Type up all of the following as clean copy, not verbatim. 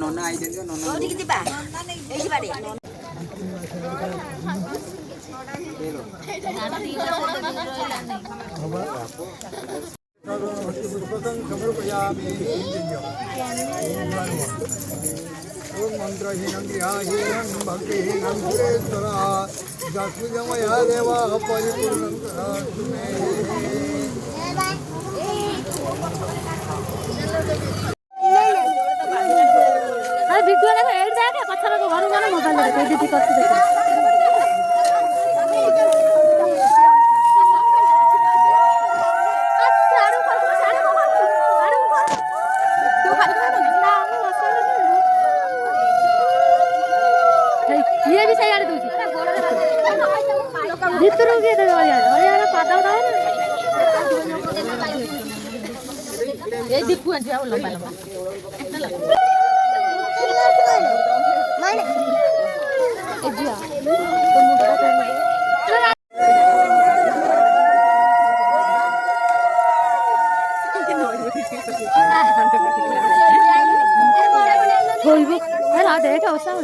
नोना आई देंगे नोना मंत्रहीनं गृहहीनं भक्तिहीनं सुरेश्वरा जस्मिजमया देवा परिपूर्णं करोतु मे वीडियो देखो एड जाके पछर को घर माने मोबाइल देखो दीदी करते देखो ये भी सही आड़े दूची भीतर के दे हरियाणा पाता उड़ा ये दीपू है जाओ लंबा लंबा माने ए जिया तो मुंडा करने कोई भी हेला देख औसा हो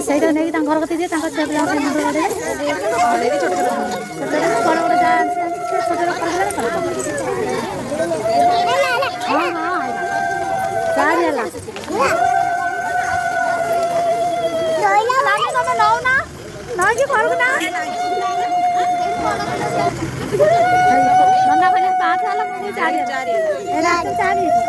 ସେଇଟା ନେଇକି ତାଙ୍କ ଘର କତିକି ତାଙ୍କ ଛୁଆ ପିଲା ମୁଣ୍ଡ ବଢ଼େଇବେ ଛୋଟ ଛୋଟ ବଡ଼ ବଡ଼ ଯାହା ଛୋଟ ହଁ ହଁ ଚାରି ହେଲା ତମେ ନଉନା ନଇକି ଘରକୁ ନା ନନା କହିଲେ 5 ହେଲା ମୁଁ 4 ହେଲା ଚାରି ହେଲା